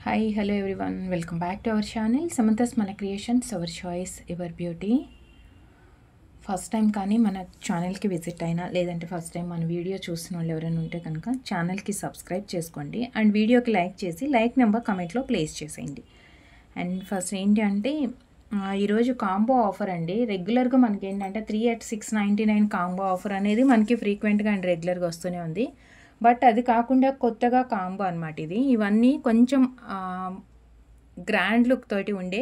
Hi, hello everyone. Welcome back to our channel Samantha's Mana Creations, our choice, our beauty. First time కానీ మన ఛానల్కి visit అయినా లేదంటే first time మన video చూసిన వాళ్ళు ఎవరైనా ఉంటే కనుక ఛానల్కి సబ్స్క్రైబ్ చేసుకోండి అండ్ వీడియోకి లైక్ చేసి లైక్ నెంబర్ కమెంట్లో ప్లేస్ చేసేయండి. అండ్ ఫస్ట్ ఏంటి అంటే ఈరోజు కాంబో ఆఫర్ అండి. రెగ్యులర్గా మనకి ఏంటంటే 3 at 699 కాంబో ఆఫర్ అనేది మనకి ఫ్రీక్వెంట్గా అండ్ రెగ్యులర్గా వస్తూనే ఉంది. బట్ అది కాకుండా కొత్తగా కాంబో అనమాట ఇది. ఇవన్నీ కొంచెం గ్రాండ్ లుక్ తోటి ఉండే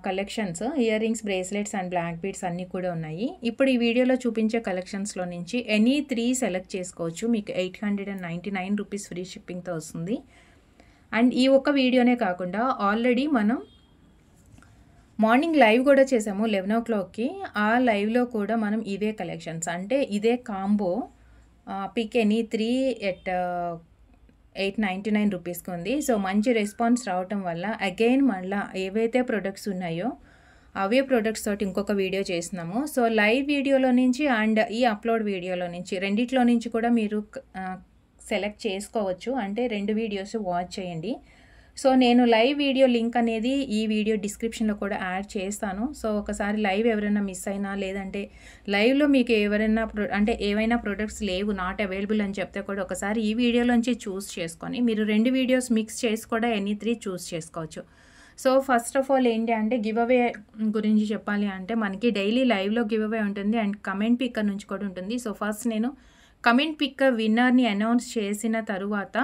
collections, earrings, bracelets and black beads అన్నీ కూడా ఉన్నాయి. ఇప్పుడు ఈ వీడియోలో చూపించే కలెక్షన్స్లో నుంచి ఎనీ 3 సెలెక్ట్ చేసుకోవచ్చు. మీకు 899 రూపీస్ ఫ్రీ షిప్పింగ్తో వస్తుంది. అండ్ ఈ ఒక్క వీడియోనే కాకుండా ఆల్రెడీ మనం మార్నింగ్ లైవ్ కూడా చేసాము 11 o'clockకి. ఆ లైవ్లో కూడా మనం ఇవే కలెక్షన్స్ అంటే ఇదే కాంబో పిక్ ఎనీ 3 at 899 రూపీస్కి ఉంది. సో మంచి రెస్పాన్స్ రావటం వల్ల అగైన్ మళ్ళీ ఏవైతే ప్రొడక్ట్స్ ఉన్నాయో అవే ప్రొడక్ట్స్ తోటి ఇంకొక వీడియో చేస్తున్నాము. సో లైవ్ వీడియోలో నుంచి అండ్ ఈ అప్లోడ్ వీడియోలో నుంచి రెండిట్లో నుంచి కూడా మీరు సెలెక్ట్ చేసుకోవచ్చు. అంటే 2 వీడియోస్ వాచ్ చేయండి. సో నేను లైవ్ వీడియో లింక్ అనేది ఈ వీడియో డిస్క్రిప్షన్లో కూడా యాడ్ చేస్తాను. సో ఒకసారి లైవ్ ఎవరైనా మిస్ అయినా లేదంటే లైవ్లో మీకు ఎవరైనా ఏవైనా ప్రొడక్ట్స్ లేవు, నాట్ అవైలబుల్ అని చెప్తే కూడా ఒకసారి ఈ వీడియోలోంచి చూస్ చేసుకొని మీరు 2 వీడియోస్ మిక్స్ చేసి కూడా ఎనీ 3 చూస్ చేసుకోవచ్చు. సో ఫస్ట్ ఆఫ్ ఆల్ ఏంటి అంటే గివ్ అవే గురించి చెప్పాలి అంటే మనకి డైలీ లైవ్లో గివ్ అవే ఉంటుంది అండ్ కమెంట్ పిక్కర్ నుంచి కూడా ఉంటుంది. సో ఫస్ట్ నేను కమెంట్ పిక్కర్ విన్నర్ని అనౌన్స్ చేసిన తరువాత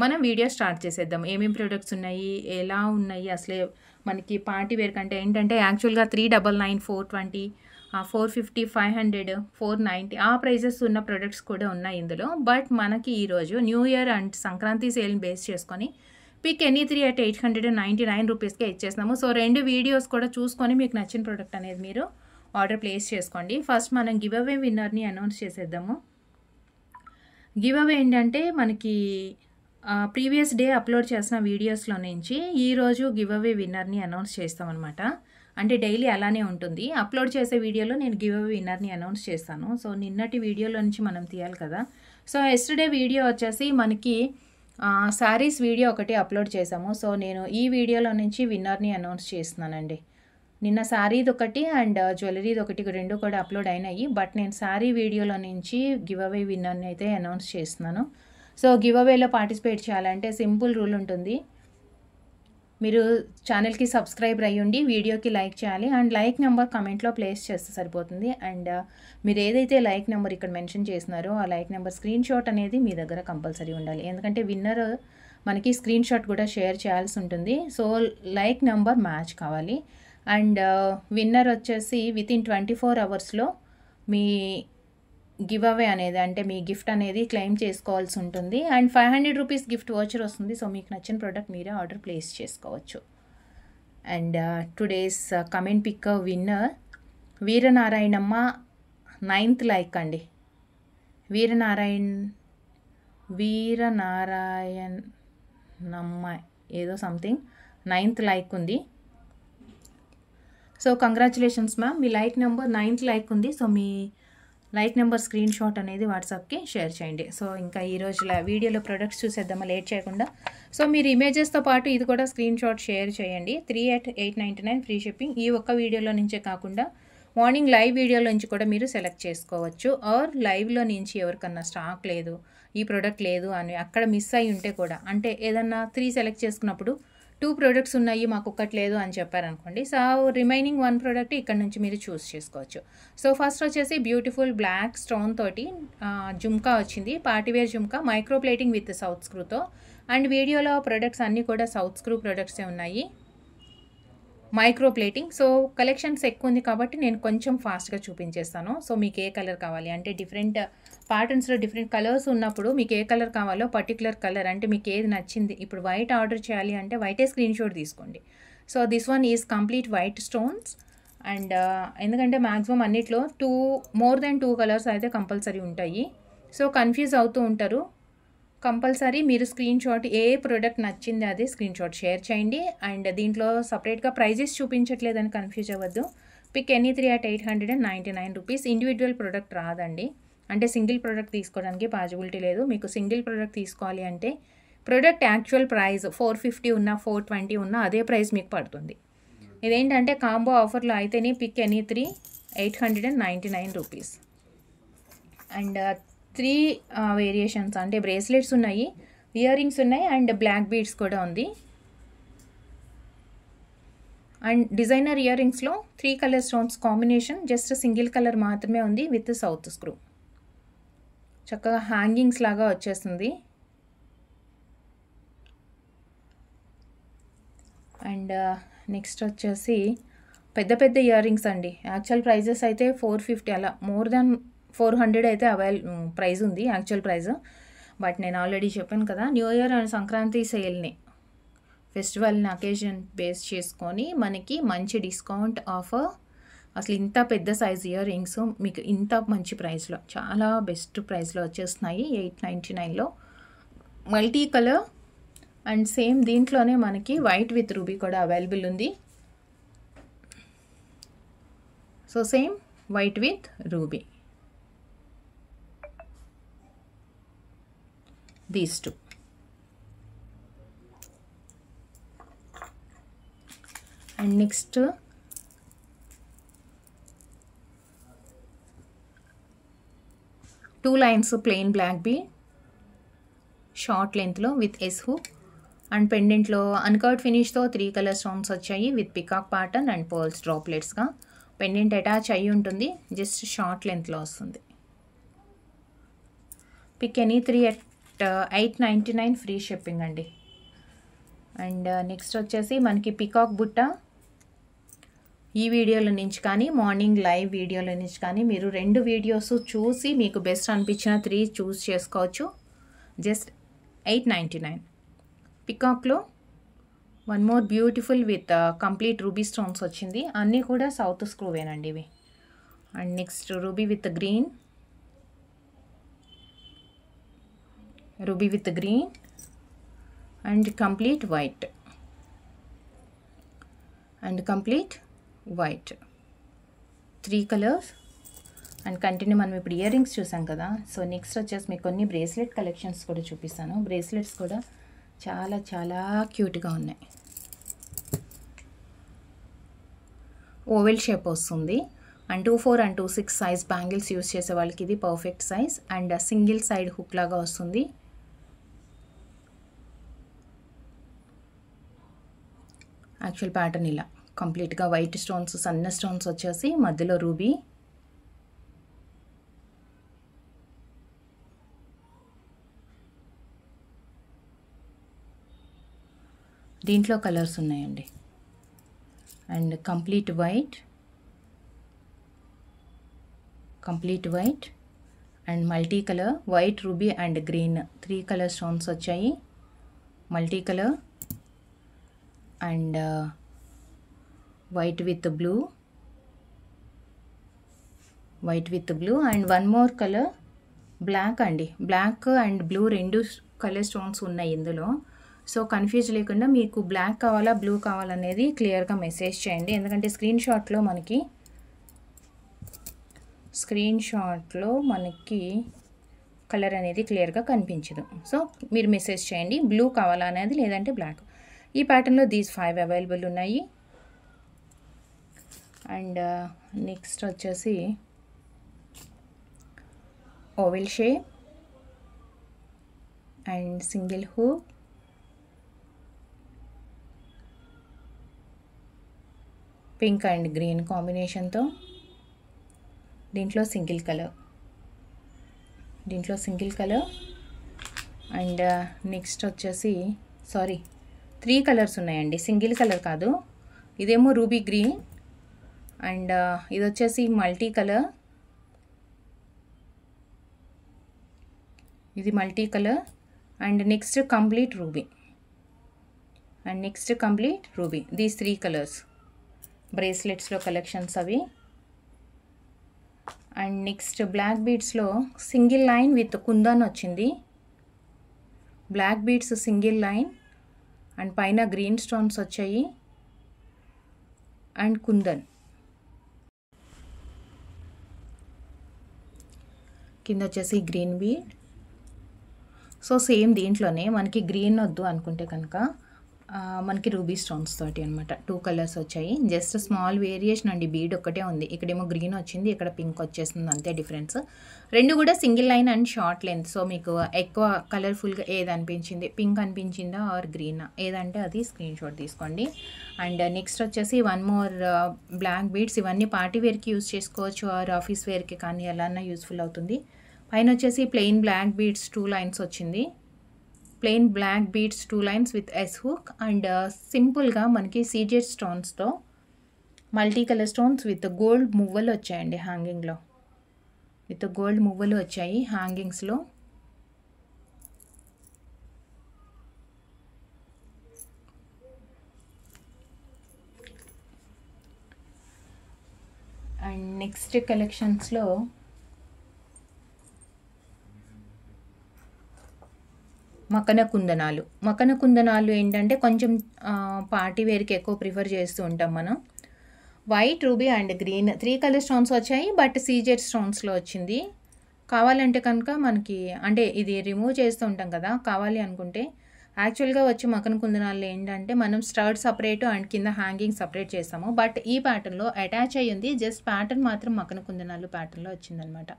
మనం వీడియో స్టార్ట్ చేసేద్దాం. ఏమేమి ప్రొడక్ట్స్ ఉన్నాయి, ఎలా ఉన్నాయి, అసలే మనకి పార్టీ వేర్ కంటే ఏంటంటే యాక్చువల్గా 399, 420, 450, 500, 490 ఆ ప్రైజెస్ ఉన్న ప్రొడక్ట్స్ కూడా ఉన్నాయి ఇందులో. బట్ మనకి ఈరోజు న్యూ ఇయర్ అండ్ సంక్రాంతి సేల్ని బేస్ చేసుకొని పిక్ ఎనీ 3 at 899 రూపీస్కే ఇచ్చేస్తున్నాము. సో 2 వీడియోస్ కూడా చూసుకొని మీకు నచ్చిన ప్రోడక్ట్ అనేది మీరు ఆర్డర్ ప్లేస్ చేసుకోండి. ఫస్ట్ మనం గివ్ అవే విన్నర్ని అనౌన్స్ చేసేద్దాము. గివ్ అవే ఏంటంటే మనకి ప్రీవియస్ డే అప్లోడ్ చేసిన వీడియోస్లో నుంచి ఈరోజు గివ్ అవే విన్నర్ని అనౌన్స్ చేస్తామన్నమాట. అంటే డైలీ అలానే ఉంటుంది. అప్లోడ్ చేసే వీడియోలో నేను గివ్ అవే విన్నర్ని అనౌన్స్ చేస్తాను. సో నిన్నటి వీడియోలో నుంచి మనం తీయాలి కదా. సో ఎస్టర్డే వీడియో వచ్చేసి మనకి శారీస్ వీడియో ఒకటి అప్లోడ్ చేసాము. సో నేను ఈ వీడియోలో నుంచి విన్నర్ని అనౌన్స్ చేస్తున్నానండి. నిన్న శారీది ఒకటి అండ్ జ్యువెలరీది ఒకటి 2 కూడా అప్లోడ్ అయినాయి. బట్ నేను శారీ వీడియోలో నుంచి గివ్ అవే విన్నర్ని అయితే అనౌన్స్ చేస్తున్నాను. సో గివ్ అవేలో పార్టిసిపేట్ చేయాలంటే సింపుల్ రూల్ ఉంటుంది. మీరు ఛానల్కి సబ్స్క్రైబర్ అయ్యండి, వీడియోకి లైక్ చేయాలి అండ్ లైక్ నెంబర్ కమెంట్లో ప్లేస్ చేస్తే సరిపోతుంది. అండ్ మీరు ఏదైతే లైక్ నెంబర్ ఇక్కడ మెన్షన్ చేస్తున్నారో ఆ లైక్ నెంబర్ స్క్రీన్ షాట్ అనేది మీ దగ్గర కంపల్సరీ ఉండాలి. ఎందుకంటే విన్నర్ మనకి స్క్రీన్ షాట్ కూడా షేర్ చేయాల్సి ఉంటుంది. సో లైక్ నెంబర్ మ్యాచ్ కావాలి. అండ్ విన్నర్ వచ్చేసి వితిన్ 24 అవర్స్లో మీ గివ్ అవే అనేది అంటే మీ గిఫ్ట్ అనేది క్లెయిమ్ చేసుకోవాల్సి ఉంటుంది. అండ్ 500 రూపీస్ గిఫ్ట్ వాచర్ వస్తుంది. సో మీకు నచ్చిన ప్రోడక్ట్ మీరే ఆర్డర్ ప్లేస్ చేసుకోవచ్చు. And today's comment picker winner Veeranarayanamma 9th like అండి. వీరనారాయణమ్మ ఏదో సంథింగ్ 9th లైక్ ఉంది. సో కంగ్రాచులేషన్స్ మ్యామ్, మీ లైక్ నెంబర్ 9th లైక్ ఉంది. సో మీ లైక్ నెంబర్ స్క్రీన్ షాట్ అనేది వాట్సాప్కి షేర్ చేయండి. సో ఇంకా ఈరోజు వీడియోలో ప్రొడక్ట్స్ చూసేద్దామా లేట్ చేయకుండా. సో మీరు ఇమేజెస్తో పాటు ఇది కూడా స్క్రీన్ షాట్ షేర్ చేయండి. 3 at 899 ఫ్రీ షిప్పింగ్. ఈ ఒక్క వీడియోలో నుంచే కాకుండా మార్నింగ్ లైవ్ వీడియోలో నుంచి కూడా మీరు సెలెక్ట్ చేసుకోవచ్చు. ఆర్ లైవ్లో నుంచి ఎవరికన్నా స్టాక్ లేదు, ఈ ప్రోడక్ట్ లేదు అని అక్కడ మిస్ అయి ఉంటే కూడా, అంటే ఏదన్నా 3 సెలెక్ట్ చేసుకున్నప్పుడు 2 ప్రొడక్ట్స్ ఉన్నాయి మాకు ఒక్కటి లేదు అని చెప్పారనుకోండి. సో రిమైనింగ్ 1 ప్రోడక్ట్ ఇక్కడ నుంచి మీరు చూస్ చేసుకోవచ్చు. సో ఫస్ట్ వచ్చేసి బ్యూటిఫుల్ బ్లాక్ స్టోన్ తోటి జుమ్కా వచ్చింది. Partywear jhumka, micro plating with south స్క్రూతో. అండ్ వీడియోలో ప్రొడక్ట్స్ అన్నీ కూడా సౌత్ స్క్రూ ప్రొడక్ట్సే ఉన్నాయి, మైక్రో ప్లేటింగ్. సో కలెక్షన్స్ ఎక్కువ ఉంది కాబట్టి నేను కొంచెం ఫాస్ట్గా చూపించేస్తాను. సో మీకు ఏ కలర్ కావాలి అంటే డిఫరెంట్ ప్యాటర్న్స్లో డిఫరెంట్ కలర్స్ ఉన్నప్పుడు మీకు ఏ కలర్ కావాలో పర్టికులర్ కలర్ అంటే మీకు ఏది నచ్చింది. ఇప్పుడు వైట్ ఆర్డర్ చేయాలి అంటే వైటే స్క్రీన్ షాట్ తీసుకోండి. So this one is complete white stones. And ఎందుకంటే మ్యాక్సిమం అన్నిట్లో మోర్ దెన్ 2 కలర్స్ అయితే కంపల్సరీ ఉంటాయి. సో కన్ఫ్యూజ్ అవుతూ ఉంటారు. కంపల్సరీ మీరు స్క్రీన్ షాట్ ఏ ప్రోడక్ట్ నచ్చింది అదే స్క్రీన్ షాట్ షేర్ చేయండి. అండ్ దీంట్లో సపరేట్గా ప్రైజెస్ చూపించట్లేదని కన్ఫ్యూజ్ అవ్వద్దు. Pick any 3 at 899 rupees. Individual product రాదండి, అంటే సింగిల్ ప్రోడక్ట్ తీసుకోవడానికి పాసిబిలిటీ లేదు. మీకు సింగిల్ ప్రోడక్ట్ తీసుకోవాలి అంటే ప్రోడక్ట్ యాక్చువల్ ప్రైస్ 450 ఉన్నా 420 ఉన్నా అదే ప్రైస్ మీకు పడుతుంది. ఇదేంటంటే కాంబో ఆఫర్లో అయితేనే pick any 3 899 rupees. And 3 variations అంటే బ్రేస్లెట్స్ ఉన్నాయి, ఇయర్ రింగ్స్ ఉన్నాయి అండ్ బ్లాక్ బీడ్స్ కూడా ఉంది. అండ్ డిజైనర్ ఇయర్ రింగ్స్లో 3 colour stones combination, just single colour మాత్రమే ఉంది విత్ సౌత్ స్క్రూ. చక్కగా హ్యాంగింగ్స్ లాగా వచ్చేస్తుంది. అండ్ నెక్స్ట్ వచ్చేసి పెద్ద పెద్ద ఇయర్ రింగ్స్ అండి. యాక్చువల్ ప్రైజెస్ అయితే 450 అలా, మోర్ దాన్ 400 అయితే ప్రైస్ ఉంది యాక్చువల్ ప్రైస్. బట్ నేను ఆల్రెడీ చెప్పాను కదా, న్యూ ఇయర్ అండ్ సంక్రాంతి సేల్ని, ఫెస్టివల్ని అకేషన్ బేస్ చేసుకొని మనకి మంచి డిస్కౌంట్ ఆఫర్. అసలు ఇంత పెద్ద సైజ్ ఇయర్ రింగ్స్ మీకు ఇంత మంచి ప్రైస్లో, చాలా బెస్ట్ ప్రైస్లో వచ్చేస్తున్నాయి 899లో. మల్టీ కలర్ అండ్ సేమ్ దీంట్లోనే మనకి వైట్ విత్ రూబీ కూడా అవైలబుల్ ఉంది. So same white with ruby, these two. And next two lines plain black be short లెంత్లో విత్ ఎస్ హుక్ అండ్ పెండెంట్లో అన్కర్డ్ ఫినిష్తో 3 కలర్ స్టోన్స్ వచ్చాయి with peacock pattern and pearls డ్రాప్లెట్స్గా. పెండెంట్ అటాచ్ అయ్యి ఉంటుంది, జస్ట్ షార్ట్ లెంత్లో వస్తుంది. Pick any 3 at 899 free shipping అండి. అండ్ నెక్స్ట్ వచ్చేసి మనకి పికాక్ బుట్ట. ఈ వీడియోల నుంచి కానీ మార్నింగ్ లైవ్ వీడియోల నుంచి కానీ మీరు 2 వీడియోస్ చూసి మీకు బెస్ట్ అనిపించిన 3 చూస్ చేసుకోవచ్చు. జస్ట్ 899. పికాక్లో one more beautiful with complete ruby stones వచ్చింది. అన్నీ కూడా సౌత్ స్క్రూవేనండి ఇవి. And next ruby with green, ruby with green and complete white and complete white, 3 colours. And continue మనం ఇప్పుడు ఇయర్ రింగ్స్ చూసాం కదా. సో నెక్స్ట్ వచ్చేసి మీకు కొన్ని బ్రేస్లెట్ కలెక్షన్స్ కూడా చూపిస్తాను. బ్రేస్లెట్స్ కూడా చాలా చాలా క్యూట్గా ఉన్నాయి. ఓవెల్ షేప్ వస్తుంది and 24 and 26 size bangles use చేసే వాళ్ళకి ఇది perfect size. And single side hook లాగా వస్తుంది. యాక్చువల్ ప్యాటర్న్ ఇలా కంప్లీట్గా వైట్ స్టోన్స్, సన్న స్టోన్స్ వచ్చేసి మధ్యలో రూబీ. దీంట్లో కలర్స్ ఉన్నాయండి. And complete white and multi colour, white ruby and green 3 colour stones వచ్చాయి. Multi colour and white with blue and one more colour black అండి. Black and blue 2 colour stones ఉన్నాయి ఇందులో. So confuse లేకుండా మీకు black కావాలా blue కావాలనేది క్లియర్గా message చేయండి. ఎందుకంటే స్క్రీన్ షాట్లో మనకి కలర్ అనేది క్లియర్గా కనిపించదు. సో మీరు మెసేజ్ చేయండి బ్లూ కావాలా అనేది, లేదంటే బ్లాక్. ఈ ప్యాటర్న్లో దీస్ 5 అవైలబుల్ ఉన్నాయి. అండ్ నెక్స్ట్ వచ్చేసి oval shape and single hook, pink and green కాంబినేషన్తో. దీంట్లో సింగిల్ కలర్ అండ్ నెక్స్ట్ వచ్చేసి 3 కలర్స్ ఉన్నాయండి, సింగిల్ కలర్ కాదు. ఇదేమో రూబీ గ్రీన్ అండ్ ఇది వచ్చేసి మల్టీ కలర్, ఇది multi colour and next complete ruby these 3 colours బ్రేస్లెట్స్లో కలెక్షన్స్ అవి. అండ్ నెక్స్ట్ బ్లాక్ బీడ్స్లో సింగిల్ లైన్ విత్ కుందన్ వచ్చింది. Black beads single line and పైన గ్రీన్ స్టోన్స్ వచ్చాయి అండ్ కుందన్. కింద వచ్చేసి గ్రీన్ బీడ్. సో సేమ్ దీంట్లోనే మనకి గ్రీన్ వద్దు అనుకుంటే కనుక మనకి రూబీ స్టోన్స్ తోటి అనమాట 2 కలర్స్ వచ్చాయి. జస్ట్ స్మాల్ వేరియేషన్ అండి, బీడ్ ఒక్కటే ఉంది. ఇక్కడేమో గ్రీన్ వచ్చింది, ఇక్కడ పింక్ వచ్చేస్తుంది, అంతే డిఫరెన్స్. రెండు కూడా single line and short length. So మీకు ఎక్కువ కలర్ఫుల్గా ఏది అనిపించింది, పింక్ అనిపించిందా ఆర్ గ్రీనా, ఏదంటే అది స్క్రీన్ షాట్ తీసుకోండి. అండ్ నెక్స్ట్ వచ్చేసి 1 మోర్ బ్లాక్ బీడ్స్. ఇవన్నీ పార్టీ వేర్కి యూజ్ చేసుకోవచ్చు ఆర్ ఆఫీస్ వేర్కి కానీ ఎలా యూస్ఫుల్ అవుతుంది. పైన వచ్చేసి ప్లెయిన్ బ్లాక్ బీడ్స్ 2 లైన్స్ వచ్చింది. Plain black beads 2 lines with S hook. And సింపుల్గా మనకి సీజెడ్ స్టోన్స్తో multi colour stones with gold మువ్వలు వచ్చాయండి హ్యాంగింగ్లో. విత్ గోల్డ్ మువ్వలు వచ్చాయి హ్యాంగింగ్స్లో. అండ్ నెక్స్ట్ కలెక్షన్స్లో మకన కుందనాలు ఏంటంటే కొంచెం పార్టీ వేర్కి ఎక్కువ ప్రిఫర్ చేస్తూ ఉంటాం మనం. White, ruby and green 3 colour stones వచ్చాయి, బట్ సీజెడ్ స్టోన్స్లో వచ్చింది. కావాలంటే కనుక మనకి అంటే ఇది రిమూవ్ చేస్తూ ఉంటాం కదా, కావాలి అనుకుంటే యాక్చువల్గా వచ్చి మకన కుందనాలు ఏంటంటే మనం స్టర్ట్ సపరేట్ అండ్ కింద హ్యాంగింగ్ సపరేట్ చేస్తాము. బట్ ఈ ప్యాటర్న్లో అటాచ్ అయ్యింది, జస్ట్ ప్యాటర్న్ మాత్రం మకన కుందనాలు ప్యాటర్న్లో వచ్చిందనమాట.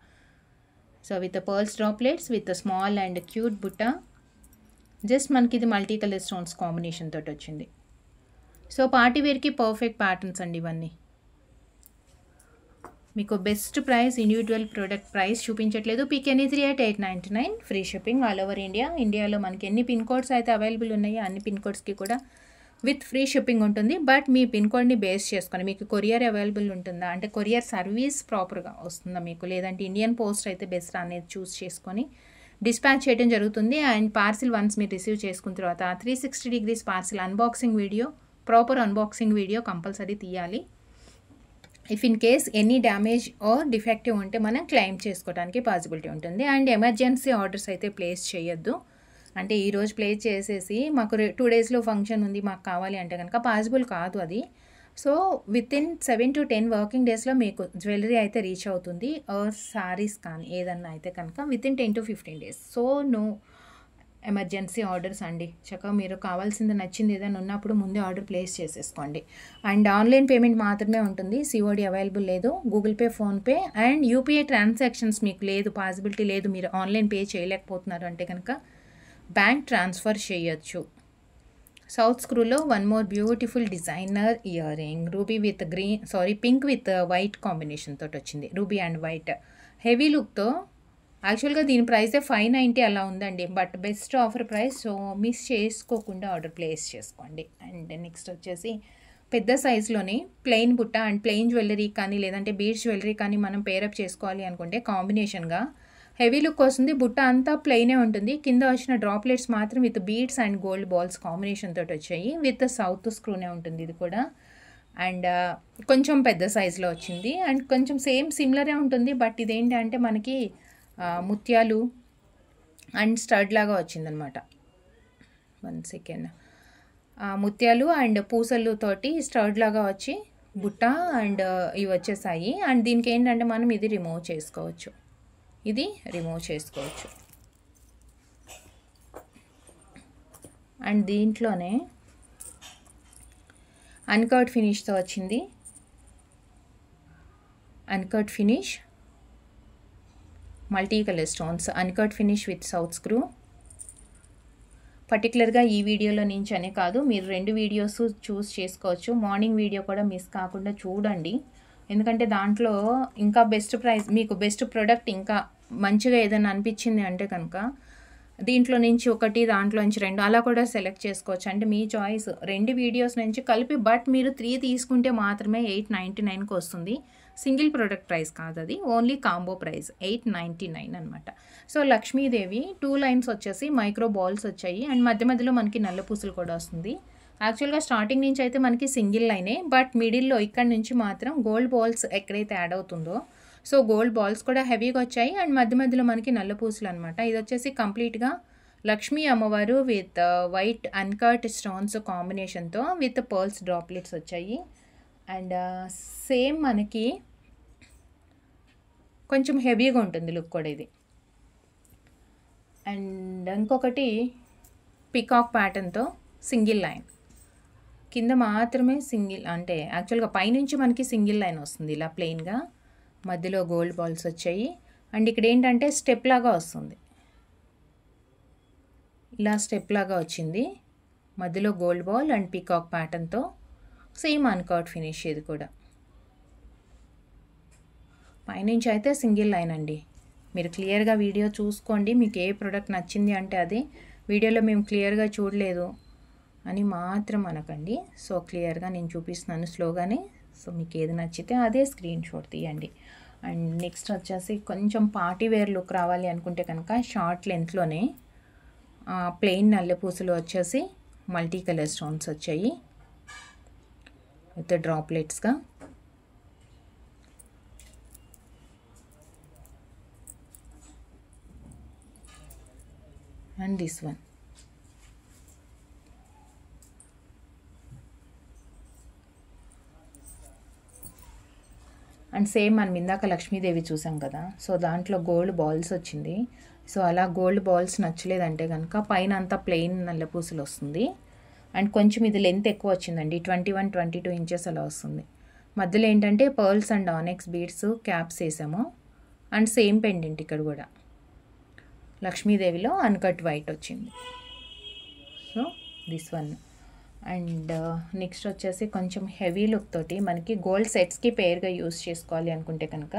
So with pearls droplets with small and cute బుట్ట. జస్ట్ మనకి ఇది మల్టీ కలర్ స్టోన్స్ కాంబినేషన్ తోటి వచ్చింది. సో పార్టీ వేర్కి పర్ఫెక్ట్ ప్యాటర్న్స్ అండి ఇవన్నీ. మీకు best price, individual product price చూపించట్లేదు. PK3 at 899, free shipping all over India. ఇండియాలో మనకి ఎన్ని పిన్ కోడ్స్ అయితే అవైలబుల్ ఉన్నాయో అన్ని పిన్ కోడ్స్కి కూడా విత్ ఫ్రీ షిప్పింగ్ ఉంటుంది. బట్ మీ పిన్ కోడ్ని బేస్ చేసుకొని మీకు కొరియర్ అవైలబుల్ ఉంటుందా, అంటే కొరియర్ సర్వీస్ ప్రాపర్గా వస్తుందా మీకు, లేదంటే ఇండియన్ పోస్ట్ అయితే బెస్ట్ అనేది చూస్ చేసుకొని డిస్పాచ్ చేయడం జరుగుతుంది. అండ్ పార్సిల్ వన్స్ మీరు రిసీవ్ చేసుకున్న తర్వాత 360 degrees parcel unboxing video, proper unboxing video compulsory తీయాలి. If in case any damage or defective ఉంటే మనం క్లెయిమ్ చేసుకోవడానికి పాసిబిలిటీ ఉంటుంది. అండ్ ఎమర్జెన్సీ ఆర్డర్స్ అయితే ప్లేస్ చేయొద్దు. అంటే ఈరోజు ప్లేస్ చేసేసి మాకు 2 daysలో ఫంక్షన్ ఉంది మాకు కావాలి అంటే కనుక పాసిబుల్ కాదు అది. సో వితిన్ 7 to 10 వర్కింగ్ డేస్లో మీకు జ్యువెలరీ అయితే రీచ్ అవుతుంది, ఆర్ సారీస్ కానీ ఏదన్నా అయితే కనుక within 10 to 15 days. So no emergency orders అండి. చక్కగా మీరు కావాల్సింది నచ్చింది ఏదైనా ఉన్నప్పుడు ముందే ఆర్డర్ ప్లేస్ చేసేసుకోండి. అండ్ ఆన్లైన్ పేమెంట్ మాత్రమే ఉంటుంది, COD అవైలబుల్ లేదు. Google Pay, PhonePe and UPI transactions మీకు లేదు, పాసిబిలిటీ లేదు. మీరు ఆన్లైన్ పే చేయలేకపోతున్నారు అంటే కనుక బ్యాంక్ ట్రాన్స్ఫర్ చేయొచ్చు. సౌత్ స్క్రూలో 1 more beautiful designer earring, ruby with pink with white combination తోటి వచ్చింది. రూబీ అండ్ వైట్ హెవీ లుక్తో. యాక్చువల్గా దీని ప్రైసే 590 అలా ఉందండి, but best offer price. So miss చేసుకోకుండా ఆర్డర్ ప్లేస్ చేసుకోండి. అండ్ నెక్స్ట్ వచ్చేసి పెద్ద సైజులోని ప్లెయిన్ బుట్ట అండ్ ప్లెయిన్ జ్యువెలరీ కానీ లేదంటే బీడ్స్ జ్యువెలరీ కానీ మనం పేరప్ చేసుకోవాలి అనుకుంటే కాంబినేషన్గా హెవీ లుక్ వస్తుంది. బుట్ట అంతా ప్లెయినే ఉంటుంది, కింద వచ్చిన డ్రాప్లెట్స్ మాత్రం with beads and gold balls combination తోటి వచ్చాయి. విత్ సౌత్ స్క్రూనే ఉంటుంది ఇది కూడా. అండ్ కొంచెం పెద్ద సైజులో వచ్చింది అండ్ కొంచెం సిమిలరే ఉంటుంది. బట్ ఇదేంటంటే మనకి ముత్యాలు అండ్ స్టడ్ లాగా వచ్చిందనమాట. 1 second. ముత్యాలు అండ్ పూసలు తోటి స్టడ్ లాగా వచ్చి బుట్ట అండ్ ఇవి వచ్చేసాయి. అండ్ దీనికి ఏంటంటే మనం ఇది రిమూవ్ చేసుకోవచ్చు. అండ్ దీంట్లోనే అన్కట్ ఫినిష్తో వచ్చింది. Uncut finish, multi colour stones, uncut finish with south screw. పర్టికులర్గా ఈ వీడియోలో నుంచి అనే కాదు, మీరు 2 వీడియోస్ చూస్ చేసుకోవచ్చు. మార్నింగ్ వీడియో కూడా మిస్ కాకుండా చూడండి, ఎందుకంటే దాంట్లో ఇంకా బెస్ట్ ప్రైస్, మీకు బెస్ట్ ప్రోడక్ట్ ఇంకా మంచిగా ఏదైనా అనిపించింది అంటే కనుక దీంట్లో నుంచి ఒకటి, దాంట్లో నుంచి 2 అలా కూడా సెలెక్ట్ చేసుకోవచ్చు. అంటే మీ చాయిస్, 2 వీడియోస్ నుంచి కలిపి. బట్ మీరు 3 తీసుకుంటే మాత్రమే 899కి వస్తుంది. సింగిల్ ప్రోడక్ట్ ప్రైస్ కాదు అది, ఓన్లీ కాంబో ప్రైస్ 899 అనమాట. సో లక్ష్మీదేవి 2 లైన్స్ వచ్చేసి మైక్రో బాల్స్ వచ్చాయి అండ్ మధ్యలో మనకి నల్ల పూసలు కూడా వస్తుంది. యాక్చువల్గా స్టార్టింగ్ నుంచి అయితే మనకి సింగిల్ లైనే, బట్ మిడిల్లో ఇక్కడ నుంచి మాత్రం గోల్డ్ బాల్స్ ఎక్కడైతే యాడ్ అవుతుందో సో గోల్డ్ బాల్స్ కూడా హెవీగా వచ్చాయి అండ్ మధ్యలో మనకి నల్ల పూసలు అనమాట. ఇది వచ్చేసి కంప్లీట్గా లక్ష్మీ అమ్మవారు విత్ వైట్ అన్కట్ స్టోన్స్ కాంబినేషన్తో విత్ పర్ల్స్ డ్రాప్లెట్స్ వచ్చాయి. అండ్ సేమ్ మనకి కొంచెం హెవీగా ఉంటుంది లుక్ కూడా ఇది. అండ్ ఇంకొకటి పికాక్ ప్యాటర్న్తో సింగిల్ లైన్, కింద మాత్రమే సింగిల్, అంటే యాక్చువల్గా పైనుంచి మనకి సింగిల్ లైన్ వస్తుంది ఇలా ప్లెయిన్గా, మధ్యలో గోల్డ్ బాల్స్ వచ్చాయి. అండ్ ఇక్కడ ఏంటంటే స్టెప్ లాగా వస్తుంది, ఇలా స్టెప్ లాగా వచ్చింది, మధ్యలో గోల్డ్ బాల్ అండ్ పికాక్ ప్యాటర్న్తో సేమ్ అన్కట్ ఫినిష్. ఇది కూడా పైనుంచి అయితే సింగిల్ లైన్ అండి. మీరు క్లియర్గా వీడియో చూసుకోండి, మీకు ఏ ప్రోడక్ట్ నచ్చింది అంటే అది వీడియోలో మేము క్లియర్గా చూడలేదు అని మాత్రం అనకండి. సో క్లియర్గా నేను చూపిస్తున్నాను స్లోగానే. సో మీకు ఏది నచ్చితే అదే స్క్రీన్ షాట్ తీయండి. అండ్ నెక్స్ట్ వచ్చేసి కొంచెం పార్టీ వేర్ లుక్ రావాలి అనుకుంటే కనుక షార్ట్ లెంత్లోనే ప్లెయిన్ నల్లెపూసలు వచ్చేసి మల్టీ కలర్ స్టోన్స్ వచ్చాయి విత్ డ్రాప్లెట్స్గా. And this one and same మనం ఇందాక లక్ష్మీదేవి చూసాం కదా, సో దాంట్లో గోల్డ్ బాల్స్ వచ్చింది. సో అలా గోల్డ్ బాల్స్ నచ్చలేదంటే కనుక పైన అంతా ప్లెయిన్ నల్లపూసలు వస్తుంది. అండ్ కొంచెం ఇది లెంత్ ఎక్కువ వచ్చిందండి, 21-22 ఇంచెస్ అలా వస్తుంది. మధ్యలో ఏంటంటే పర్ల్స్ అండ్ ఆనెక్స్ బీడ్స్ క్యాప్స్ వేసాము. అండ్ సేమ్ పెండెంట్ ఇక్కడ కూడా లక్ష్మీదేవిలో అన్కట్ వైట్ వచ్చింది. So this one. And next వచ్చేసి కొంచెం హెవీ లుక్ తోటి మనకి గోల్డ్ సెట్స్కి పేర్గా యూస్ చేసుకోవాలి అనుకుంటే కనుక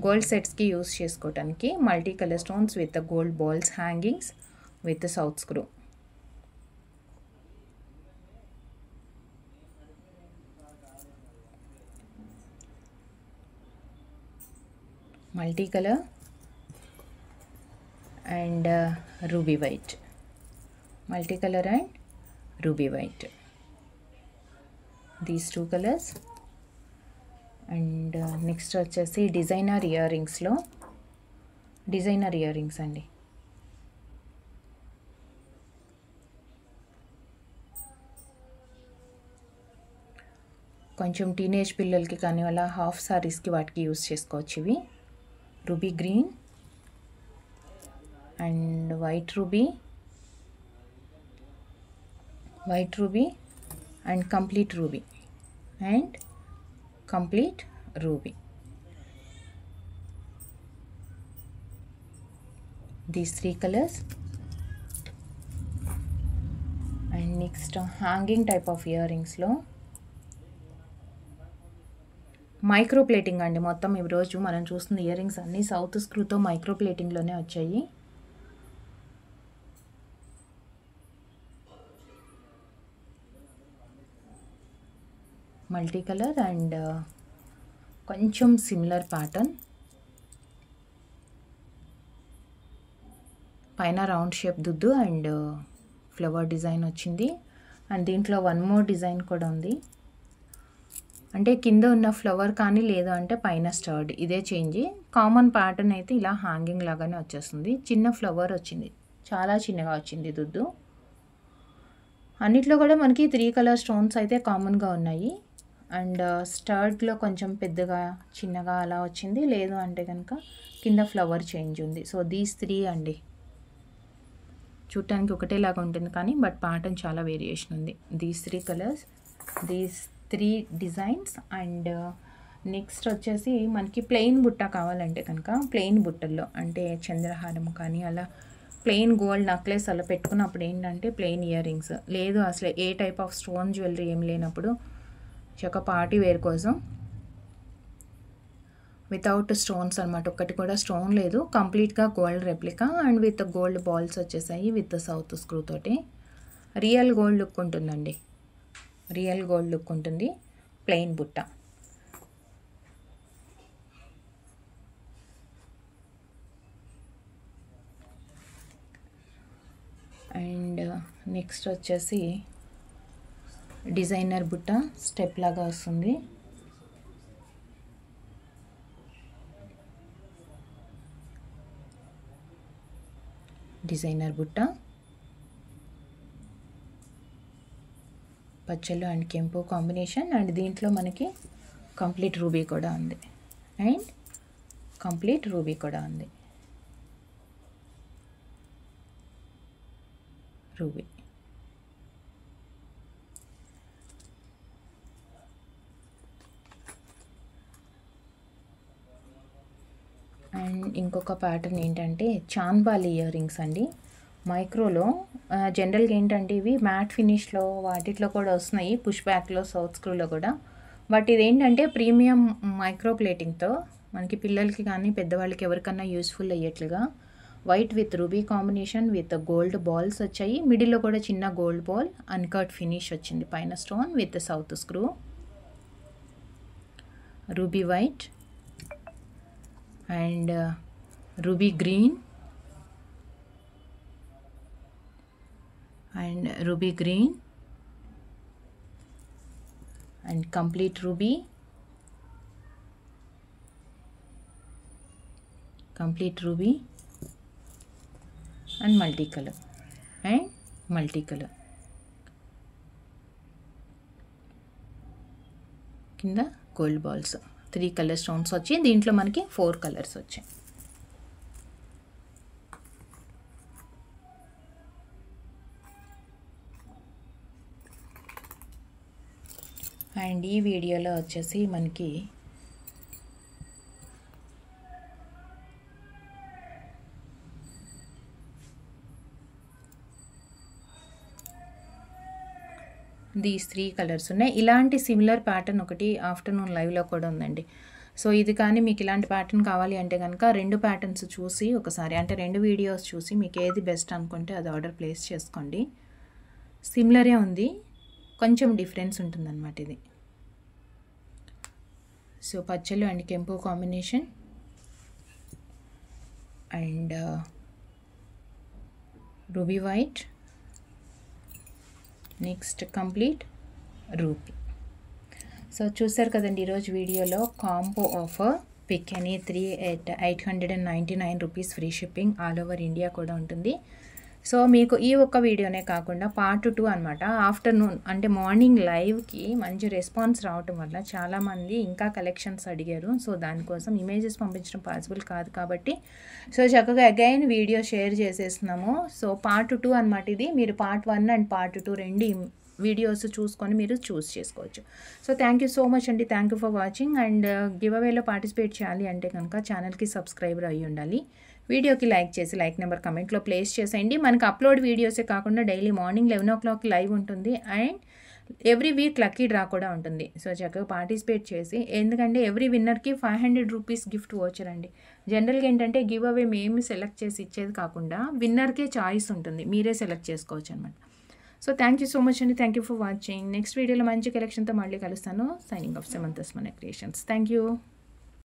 గోల్డ్ సెట్స్కి యూస్ చేసుకోవడానికి multi colour stones with gold balls hangings with south screw. Multi colour and ruby white, multi colour and ruby white, these 2 colours. And next వచ్చేసి డిజైనర్ ఇయర్ రింగ్స్లో designer earrings అండి. కొంచెం teenage పిల్లలకి కానీ అలా half సారీస్కి వాటికి use చేసుకోవచ్చు. ఇవి ruby green and white ruby and complete ruby and complete ruby. These 3 colors. And next hanging type of earrings లో మైక్రో ప్లేటింగ్ అండి. మొత్తం ఈ రోజు మనం చూస్తున్న ఇయర్ రింగ్స్ అన్నీ సౌత్ స్క్రూతో మైక్రో ప్లేటింగ్లోనే వచ్చాయి. మల్టీ కలర్ అండ్ కొంచెం సిమిలర్ ప్యాటర్న్, పైన రౌండ్ షేప్ దుద్దు అండ్ ఫ్లవర్ డిజైన్ వచ్చింది. అండ్ దీంట్లో 1 more డిజైన్ కూడా ఉంది, అంటే కింద ఉన్న ఫ్లవర్ కానీ లేదు అంటే పైన స్టర్డ్, ఇదే చేంజ్. కామన్ ప్యాటర్న్ అయితే ఇలా హ్యాంగింగ్ లాగానే వచ్చేస్తుంది. చిన్న ఫ్లవర్ వచ్చింది, చాలా చిన్నగా వచ్చింది దుద్దు. అన్నిట్లో కూడా మనకి 3 కలర్ స్టోన్స్ అయితే కామన్గా ఉన్నాయి. అండ్ స్టర్డ్లో కొంచెం పెద్దగా చిన్నగా అలా వచ్చింది, లేదు అంటే కనుక కింద ఫ్లవర్ చేంజ్ ఉంది. సో దీస్ 3 అండి. చూడటానికి ఒకటేలాగా ఉంటుంది కానీ బట్ ప్యాటర్న్ చాలా వేరియేషన్ ఉంది. These 3 colours, these 3 designs. And next వచ్చేసి మనకి ప్లెయిన్ బుట్ట కావాలంటే కనుక ప్లెయిన్ బుట్టల్లో అంటే చంద్రహారం కానీ అలా ప్లెయిన్ గోల్డ్ నెక్లెస్ అలా పెట్టుకున్నప్పుడు ఏంటంటే ప్లెయిన్ ఇయర్ రింగ్స్, లేదు అసలు ఏ టైప్ ఆఫ్ స్టోన్ జ్యువెలరీ ఏం లేనప్పుడు ఒక పార్టీ వేర్ కోసం వితౌట్ స్టోన్స్ అనమాట, ఒక్కటి కూడా స్టోన్ లేదు, కంప్లీట్గా gold replica and with gold balls వచ్చేసాయి విత్ సౌత్ స్క్రూ తోటి. రియల్ గోల్డ్ లుక్ ఉంటుందండి, రియల్ గోల్డ్ లుక్ ఉంటుంది. ప్లెయిన్ బుట్ట. అండ్ నెక్స్ట్ వచ్చేసి డిజైనర్ బుట్ట స్టెప్ లాగా వస్తుంది. డిజైనర్ బుట్ట పచ్చలు అండ్ కెంపు కాంబినేషన్. అండ్ దీంట్లో మనకి కంప్లీట్ రూబీ కూడా ఉంది అండ్ కంప్లీట్ రూబీ కూడా ఉంది. రూబీ. అండ్ ఇంకొక ప్యాటర్న్ ఏంటంటే చాన్బాలి ఇయర్ రింగ్స్ అండి, మైక్రోలో. జనరల్గా ఏంటంటే ఇవి మ్యాట్ ఫినిష్లో వాటిలో కూడా వస్తున్నాయి, పుష్ బ్యాక్లో, సౌత్ స్క్రూలో కూడా. బట్ ఇదేంటంటే ప్రీమియం మైక్రో ప్లేటింగ్తో మనకి పిల్లలకి కానీ పెద్దవాళ్ళకి ఎవరికన్నా యూస్ఫుల్ అయ్యేట్లుగా white with ruby combination with gold balls వచ్చాయి. మిడిల్లో కూడా చిన్న గోల్డ్ బాల్, అన్కట్ ఫినిష్ వచ్చింది, పైన stone with south screw. Ruby white and ruby green and ruby green and complete ruby, and multicolor కింద గోల్డ్ బాల్స్ 3 కలర్ స్టోన్స్ వచ్చి దీంట్లో మనకి 4 కలర్స్ వచ్చాయి. అండ్ ఈ వీడియోలో వచ్చేసి మనకి దీస్ 3 కలర్స్ ఉన్నాయి. ఇలాంటి సిమిలర్ ప్యాటర్న్ ఒకటి ఆఫ్టర్నూన్ లైవ్లో కూడా ఉందండి. సో ఇది కానీ మీకు ఇలాంటి ప్యాటర్న్ కావాలి అంటే కనుక 2 ప్యాటర్న్స్ చూసి ఒకసారి, అంటే 2 వీడియోస్ చూసి మీకు ఏది బెస్ట్ అనుకుంటే అది ఆర్డర్ ప్లేస్ చేసుకోండి. సిమిలరే ఉంది, కొంచెం డిఫరెన్స్ ఉంటుందన్నమాట ఇది. సో పచ్చలు అండ్ కెంపు combination and ruby white, next complete ruby. So చూసారు కదండి ఈరోజు వీడియోలో combo offer pick any 3 at 899 rupees, free shipping, all over India కూడా ఉంటుంది. సో మీకు ఈ ఒక్క వీడియోనే కాకుండా పార్ట్ 2 అనమాట, ఆఫ్టర్నూన్ అంటే మార్నింగ్ లైవ్కి మంచి రెస్పాన్స్ రావటం వల్ల చాలామంది ఇంకా కలెక్షన్స్ అడిగారు. సో దానికోసం ఇమేజెస్ పంపించడం పాసిబుల్ కాదు కాబట్టి సో చక్కగా అగైన్ వీడియో షేర్ చేసేస్తున్నాము. సో పార్ట్ 2 అనమాట ఇది. మీరు పార్ట్ 1 అండ్ పార్ట్ 2 2 వీడియోస్ చూసుకొని మీరు చూస్ చేసుకోవచ్చు. So thank you so much అండి, thank you for watching. And గివ్ అవేలో పార్టిసిపేట్ చేయాలి అంటే కనుక ఛానల్కి సబ్స్క్రైబర్ అయ్యి ఉండాలి. వీడియోకి లైక్ చేసి లైక్ నెంబర్ కమెంట్లో ప్లేస్ చేసేయండి. మనకి అప్లోడ్ వీడియోసే కాకుండా డైలీ మార్నింగ్ 11 o'clock లైవ్ ఉంటుంది and every week lucky draw కూడా ఉంటుంది. సో చక్కగా పార్టిసిపేట్ చేసి, ఎందుకంటే ఎవ్రీ విన్నర్కి 500 రూపీస్ గిఫ్ట్ వోచర్ అండి. జనరల్గా ఏంటంటే గివ్ అవే మేము సెలెక్ట్ చేసి ఇచ్చేది కాకుండా విన్నర్కే చాయిస్ ఉంటుంది, మీరే సెలెక్ట్ చేసుకోవచ్చు అనమాట. So thank you so much అండి, thank you for watching. Next వీడియోలో మంచి కలెక్షన్తో మళ్ళీ కలుస్తాను. సైనింగ్ ఆఫ్ సమంత మన క్రియేషన్స్. Thank you.